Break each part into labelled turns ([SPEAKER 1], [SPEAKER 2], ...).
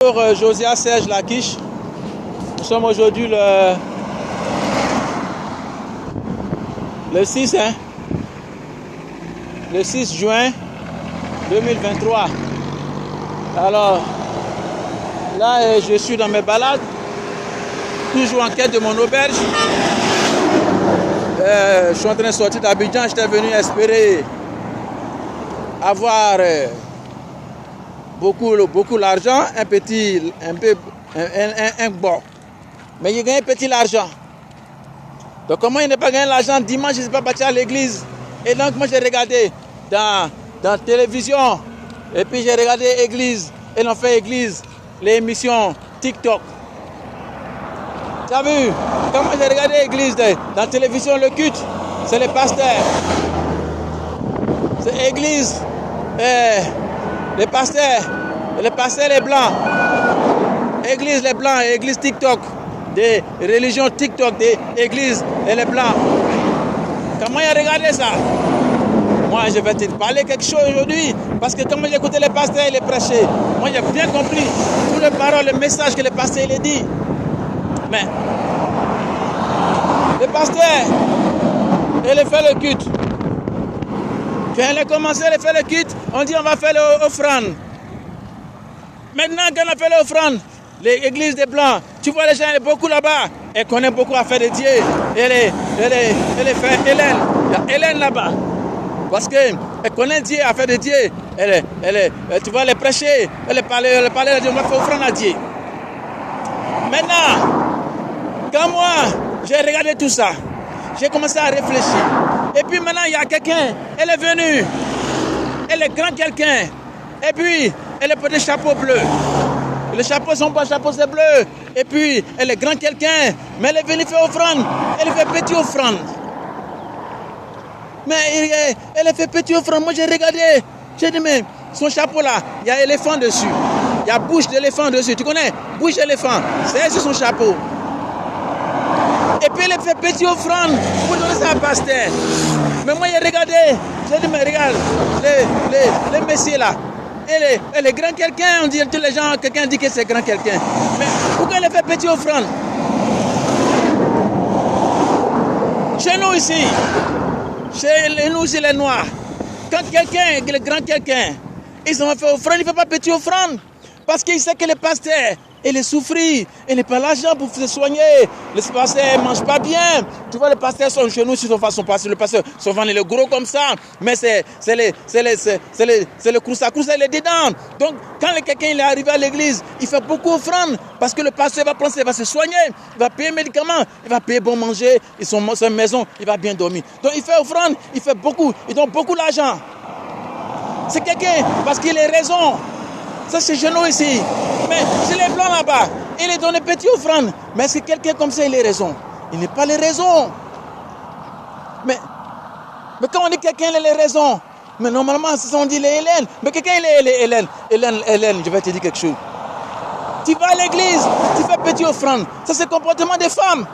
[SPEAKER 1] Bonjour, Josiah Serge Laquiche. Nous sommes aujourd'hui le 6 juin 2023. Alors, là, je suis dans mes balades, toujours en quête de mon auberge. Je suis en train de sortir d'Abidjan. J'étais venu espérer avoir beaucoup d'argent, bon. Mais il gagne petit l'argent. Donc comment il n'a pas gagné l'argent? Dimanche, je ne suis pas parti à l'église. Et donc moi j'ai regardé dans la télévision. Et puis j'ai regardé église. Et l'on fait église, les émissions TikTok. Tu as vu? Comment j'ai regardé l'église dans la télévision, le culte, c'est les pasteurs. C'est l'église. Les pasteurs les blancs, église les blancs, église TikTok, des religions TikTok, des églises et les blancs. Comment il a regardé ça? Moi, je vais te parler quelque chose aujourd'hui, parce que quand j'ai écouté les pasteurs et les prêcher, moi j'ai bien compris toutes les paroles, les messages que les pasteurs les dit. Mais les pasteurs, ils font le culte. Quand ils ont commencé à faire le culte, on dit on va faire l'offrande. Maintenant, quand on a fait l'offrande, les églises des Blancs, tu vois les gens, beaucoup là-bas, elles connaissent beaucoup à faire de Dieu. Elle fait Hélène. Il y a Hélène là-bas. Parce qu'elle connaît Dieu à faire de Dieu. Tu vas les prêcher, elle parler à Dieu, on va faire offrande à Dieu. Maintenant, quand moi, j'ai regardé tout ça, j'ai commencé à réfléchir. Et puis maintenant, il y a quelqu'un, elle est venue. Elle est grand quelqu'un. Et puis, elle est petit chapeau bleu. Les chapeaux sont pas chapeaux, c'est bleu. Et puis, elle est grand quelqu'un. Mais elle est venue faire offrande. Elle fait petit offrande. Mais elle fait petit offrande. Moi, j'ai regardé. J'ai dit, mais son chapeau là, il y a éléphant dessus. Il y a bouche d'éléphant dessus. Tu connais? Bouche d'éléphant. C'est son chapeau. Et puis, elle fait petit offrande pour donner ça à pasteur. Mais moi, j'ai regardé. J'ai dit, mais regarde, les messieurs là. Elle est grand quelqu'un, on dit tous les gens, quelqu'un dit que c'est grand quelqu'un. Mais pourquoi elle fait petit offrande? Chez nous ici, chez nous ici les Noirs, quand quelqu'un, le grand quelqu'un, ils ont fait offrande, il ne fait pas petit offrande. Parce qu'il sait que le pasteur, il est souffri, il n'a pas l'argent pour se soigner. Le pasteur ne mange pas bien. Tu vois, les pasteurs sont chez nous, son pasteur, le pasteur, souvent il est gros comme ça, mais c'est le croussa, il est dedans. Donc, quand quelqu'un est arrivé à l'église, il fait beaucoup d'offrandes, parce que le pasteur va prendre, il va se soigner, il va payer médicaments, il va payer bon manger, sa maison, il va bien dormir. Donc, il fait offrande, il fait beaucoup, il donne beaucoup d'argent. C'est quelqu'un, parce qu'il a raison. Ça, c'est chez nous ici. Mais chez les Blancs là-bas, il est donné petit offrande. Mais c'est quelqu'un comme ça, il a raison. Il n'est pas les raisons. Mais quand on dit quelqu'un, il a raison. Mais normalement, on dit les Hélène. Mais quelqu'un, il est Hélène. Hélène, je vais te dire quelque chose. Tu vas à l'église, tu fais petit offrande. Ça, c'est le comportement des femmes.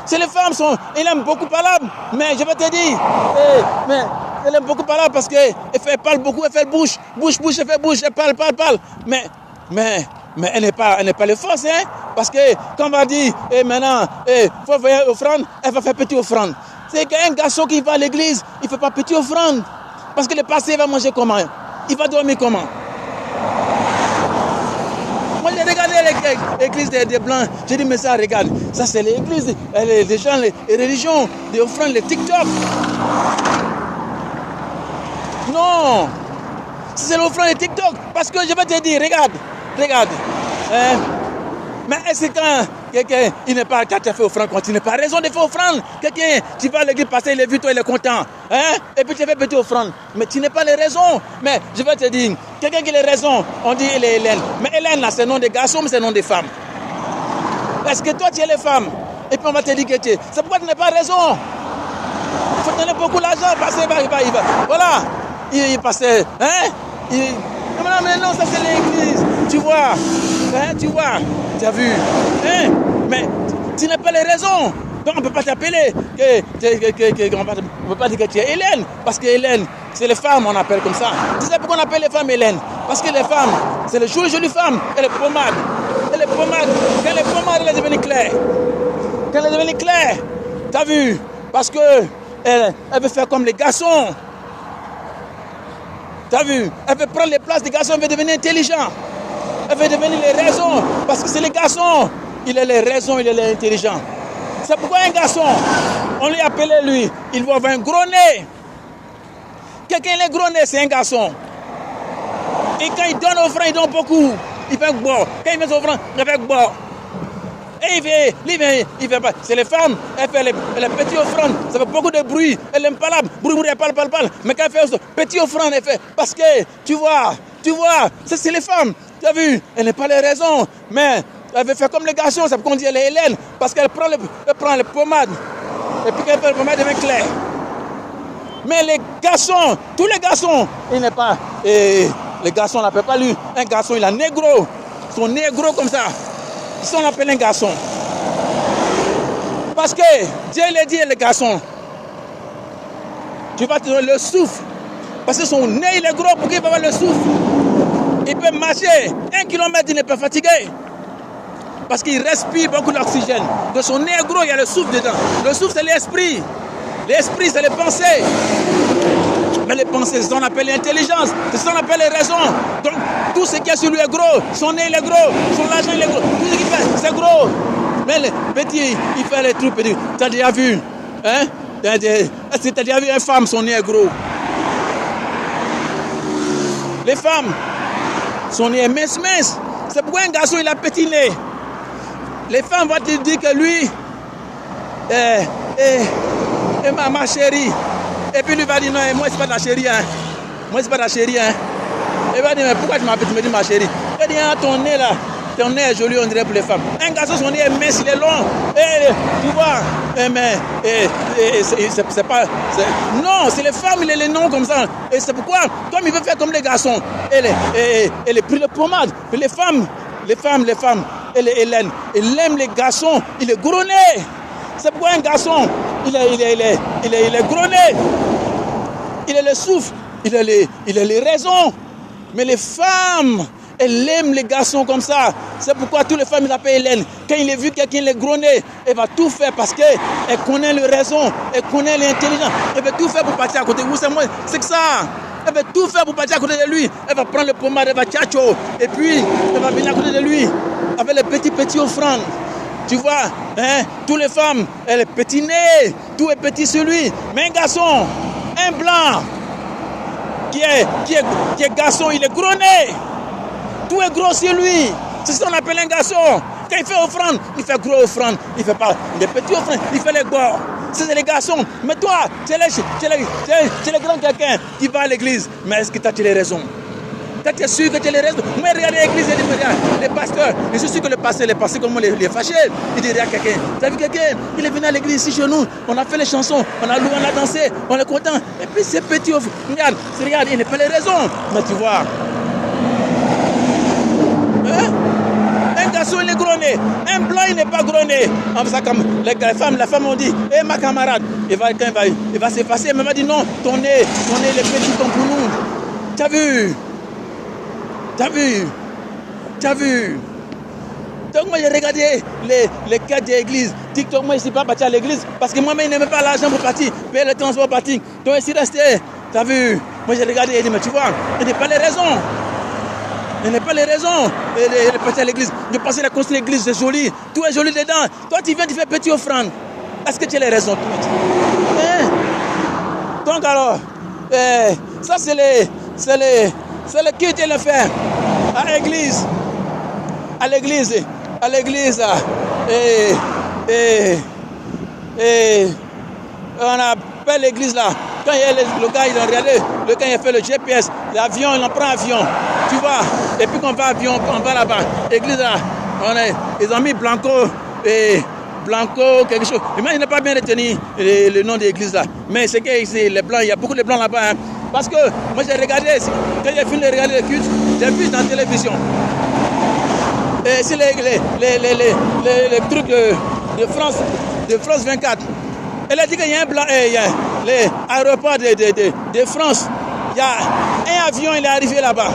[SPEAKER 1] C'est les femmes, elles aiment beaucoup parler. Mais je vais te dire, elle aime beaucoup parler parce qu'elle parle beaucoup, elle fait bouche, elle fait bouche, elle parle. Mais elle n'est pas les forces, hein? Parce que quand on va dire, maintenant, faut faire offrande, elle va faire petit offrande. C'est qu'un garçon qui va à l'église, il ne fait pas petit offrande. Parce que le pasteur va manger comment? Il va dormir comment? Moi, j'ai regardé l'église des Blancs. J'ai dit, mais ça, regarde, ça, c'est l'église, les gens, les religions, les offrandes, les TikTok. Non, c'est l'offrande de TikTok. Parce que je vais te dire, regarde. Mais est-ce que quand quelqu'un, il n'est pas, quand tu as fait offrande, tu n'as pas raison de faire offrande. Quelqu'un, tu vas à l'église passer, il est vu, toi, il est content. Et puis tu fais petite offrande. Mais tu n'as pas les raisons. Mais je vais te dire, quelqu'un qui a les raisons, on dit il est Hélène. Mais Hélène, là, c'est le nom des garçons, mais c'est le nom des femmes. Est-ce que toi, tu es les femmes? Et puis on va te dire que tu es. C'est pourquoi tu n'as pas raison. Il faut donner beaucoup d'argent, passer, il va. Voilà. Il passait, mais non, ça c'est l'église, tu vois, tu as vu, mais tu n'as pas les raisons, donc on ne peut pas t'appeler, on ne peut pas dire que tu es Hélène, parce que Hélène, c'est les femmes, on appelle comme ça. Tu sais pourquoi on appelle les femmes Hélène? Parce que les femmes, c'est les jolies femmes et les pommades. Et les pommades, quand les pommades elles deviennent claires. Quand elles deviennent claires, t'as vu? Parce que elle veut faire comme les garçons. T'as vu? Elle veut prendre les places des garçons, elle veut devenir intelligent. Elle veut devenir les raisons. Parce que c'est les garçons. Il a les raisons, il est intelligent. C'est pourquoi un garçon, on lui appelait lui, il va avoir un gros nez. Quelqu'un a un gros nez, c'est un garçon. Et quand il donne aux frères, il donne beaucoup. Il fait boire. Quand il met aux frères, il fait boire. Et il fait pas. C'est les femmes, elles font les petits offrandes. Ça fait beaucoup de bruit. Elle n'aime pas là. Bruit, elle parle. Mais quand elle fait petits offrandes, elle fait. Parce que, tu vois, c'est les femmes. Tu as vu? Elle n'a pas les raisons. Mais elle veut faire comme les garçons. C'est pourquoi on dit elle est Hélène. Parce qu'elle prend les pommades. Et puis quand elle fait les pommades, elle devient claire. Mais les garçons, tous les garçons, il n'est pas. Et les garçons ne l'appellent pas lui. Un garçon, il a négro. Son nez est gros comme ça. Ça, on appelle un garçon. Parce que Dieu l'a dit, les garçons. Tu vas te donner le souffle. Parce que son nez, il est gros pour qu'il va avoir le souffle. Il peut marcher 1 kilomètre, il n'est pas fatigué. Parce qu'il respire beaucoup d'oxygène. De son nez est gros, il y a le souffle dedans. Le souffle, c'est l'esprit. L'esprit, c'est les pensées. Mais les pensées, c'est ce qu'on appelle l'intelligence. C'est ce qu'on appelle les raisons. Donc, tout ce qui est sur lui est gros. Son nez, il est gros. Son argent, il est gros. Tout ce qu'il fait, c'est gros. Mais les petits, il fait les trucs petits. Tu as déjà vu? Hein? Est-ce que tu as déjà vu une femme, son nez est gros? Les femmes, son nez est mince. C'est pourquoi un garçon, il a petit nez. Les femmes vont te dire que lui, ma chérie. Et puis lui va dire non, moi c'est pas ta chérie, hein. Moi c'est pas ta chérie, hein. Il va dire mais pourquoi tu me dis ma chérie? Il dit ah, ton nez là, ton nez est joli, on dirait pour les femmes. Un garçon, son nez est mince, il est long. Et tu vois, mais c'est pas. Non, c'est les femmes, il a les noms comme ça. Et c'est pourquoi, comme il veut faire comme les garçons, elle est pris le pommade. Puis les femmes, elle est Hélène. Elle aime les garçons, il est gros nez. C'est pourquoi un garçon, il est gros nez. Il a le souffle, il a les raisons. Mais les femmes, elles aiment les garçons comme ça. C'est pourquoi toutes les femmes l'appellent Hélène. Quand il a vu quelqu'un le gros nez, elle va tout faire parce qu'elle connaît les raisons, elle connaît l'intelligence. Elle va tout faire pour partir à côté de vous. C'est que ça. Elle va tout faire pour partir à côté de lui. Elle va prendre le pommade, elle va tchatcho. Et puis, elle va venir à côté de lui avec les petits offrandes. Tu vois, hein, toutes les femmes, elle est petit nez, tout est petit sur lui. Mais un garçon, un blanc, qui est garçon, il est gros nez. Tout est gros sur lui. C'est ce qu'on appelle un garçon. Quand il fait offrande, il fait gros offrande. Il fait pas des petits offrandes, il fait les bords. C'est les garçons. Mais toi, tu es le grand quelqu'un qui va à l'église. Mais est-ce que tu as les raisons? Tu es sûr que tu as les raisons? Moi, regardez l'église et les pasteurs. Je suis sûr que les pasteurs, comment les fâchés. Il dit à quelqu'un, tu as vu quelqu'un? Il est venu à l'église ici chez nous. On a fait les chansons, on a loué, on a dansé, on est content. Et puis ces petits, regarde, il n'a pas les raisons. Mais tu vois, hein? Un garçon, il est gros nez. Un blanc, il n'est pas gros nez. Comme les femmes ont dit, hé ma camarade, il va s'effacer. Mais elle m'a dit non, ton nez, il est petit comme pour nous. Tu as vu? T'as vu? Donc moi j'ai regardé les cas d'église. TikTok, moi je ne suis pas parti à l'église parce que moi-même je n'aimais pas l'argent pour partir, payer le transport pour partir. Donc je suis resté. T'as vu? Moi j'ai regardé et dit mais tu vois, il n'est pas les raisons. Il n'est pas les raisons. Il est parti à l'église. Je pensais la construire l'église, c'est joli. Tout est joli dedans. Toi tu viens, tu fais petit offrande. Est-ce que tu as les raisons? Hein? Donc alors, ça c'est le culte et le faire à l'église. Et on appelle l'église là. Quand il y a le gars, il a regardé, quand il a fait le GPS, l'avion, il en prend avion. Tu vois, et puis quand on va avion, on va là-bas. L'église là, ils ont mis Blanco quelque chose. Mais il n'a pas bien retenu le nom de l'église là. Mais c'est que ici, les blancs, il y a beaucoup de blancs là-bas. Hein. Parce que moi j'ai regardé, quand j'ai fini de regarder le culte, j'ai vu dans la télévision. Et c'est les trucs de France 24. Elle a dit qu'il y a un blanc, il y a l'aéroport de France. Il y a un avion, il est arrivé là-bas.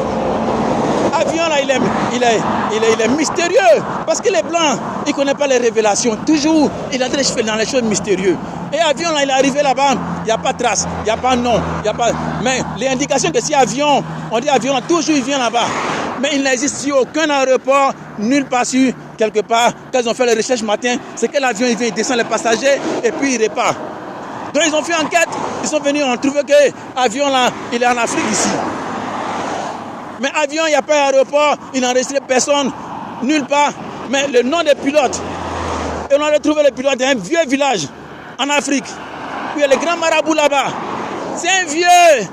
[SPEAKER 1] Avion là, il est mystérieux. Parce que les Blancs, ils ne connaissent pas les révélations. Toujours, il a fait dans les choses mystérieuses. Et avion là, il est arrivé là-bas, il n'y a pas de trace, il n'y a pas de nom, il n'y a pas. Mais les indications que si avion, on dit avion là, toujours il vient là-bas. Mais il n'existe sur aucun aéroport, nulle part sur, quelque part. Quand ils ont fait les recherches matin, c'est que l'avion, il vient, il descend les passagers et puis il repart. Donc ils ont fait enquête, ils sont venus, on trouvé que l'avion là, il est en Afrique ici. Mais avion, il n'y a pas d'aéroport, il n'a enregistré personne, nulle part. Mais le nom des pilotes, et on a retrouvé le pilote d'un vieux village en Afrique. Puis il y a le grand marabout là-bas. C'est un vieux.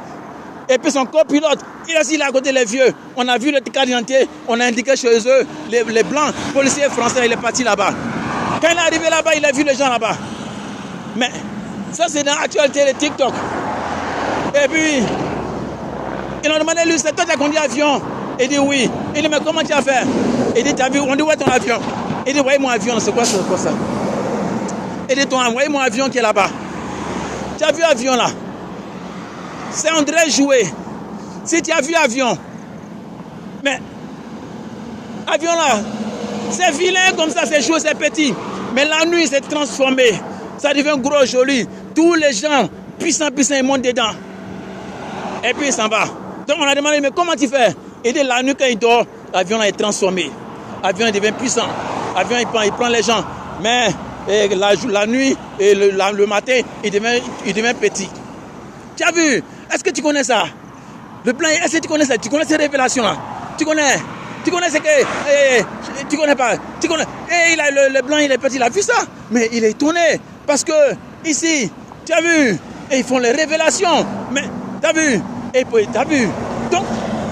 [SPEAKER 1] Et puis son copilote, il est assis là à côté des vieux. On a vu le carte d'identité, on a indiqué chez eux, les blancs, policiers français, il est parti là-bas. Quand il est arrivé là-bas, il a vu les gens là-bas. Mais ça, c'est dans l'actualité de TikTok. Et puis, ils ont demandé lui, c'est toi qui as conduit l'avion? Il dit oui. Il dit, mais comment tu as fait? Il dit, t'as vu? On dit, où est ton avion? Il dit, voyez mon avion, c'est quoi ça? Il dit, voyez mon avion qui est là-bas. Tu as vu l'avion là? C'est André Jouet. Si tu as vu avion, mais avion là, c'est vilain comme ça, c'est chaud, c'est petit. Mais la nuit, c'est transformé. Ça devient gros, joli. Tous les gens, puissants, ils montent dedans. Et puis, il s'en va. Donc, on a demandé, mais comment tu fais? Il dit, la nuit, quand il dort, l'avion là est transformé. L'avion devient puissant. L'avion, il prend les gens. Mais la nuit et le matin, il devient petit. Tu as vu? Est-ce que tu connais ça? Le blanc, est-ce que tu connais ça? Tu connais ces révélations-là? Tu connais ce que... tu connais pas? Tu connais? Et le blanc, il est petit, il a vu ça? Mais il est étonné. Parce que, ici, tu as vu? Et ils font les révélations. Mais, tu as vu? Et puis, tu as vu? Donc,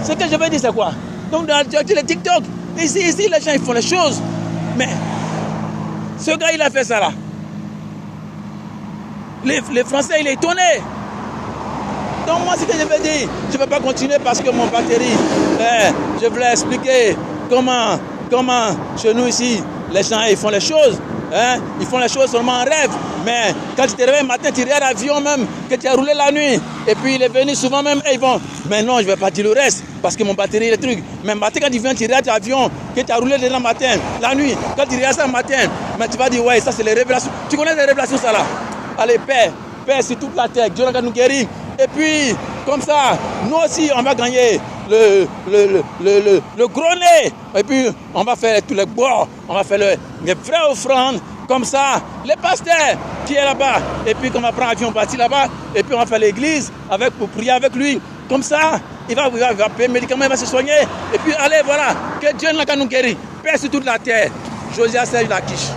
[SPEAKER 1] ce que je veux dire, c'est quoi? Donc, dans les TikTok, ici, les gens, ils font les choses. Mais, ce gars, il a fait ça là. Les Français, il est étonné. Donc moi, ce que je veux dire, je ne vais pas continuer parce que mon batterie, je voulais expliquer comment chez nous ici, les gens, ils font les choses. Ils font les choses seulement en rêve. Mais quand tu te réveilles le matin, tu regardes l'avion même, que tu as roulé la nuit. Et puis il est venu souvent même, et ils vont. Mais non, je ne vais pas dire le reste, parce que mon batterie, le truc. Mais matin, quand tu viens, tu regardes l'avion, que tu as roulé dedans le matin, la nuit, quand tu regardes ça le matin, mais tu vas dire, ouais, ça c'est les révélations. Tu connais les révélations, ça là? Allez, paix sur toute la terre, Dieu nous guérit. Et puis, comme ça, nous aussi, on va gagner le gros nez. Et puis, on va faire tous les bois, on va faire les vraies offrandes. Comme ça, les pasteurs qui est là-bas. Et puis, quand on va prendre l'avion, on va partir là-bas. Et puis, on va faire l'église pour prier avec lui. Comme ça, il va payer médicaments, il va se soigner. Et puis, allez, voilà, que Dieu nous guérit. Paix sur toute la terre. Josias Serge Lakish.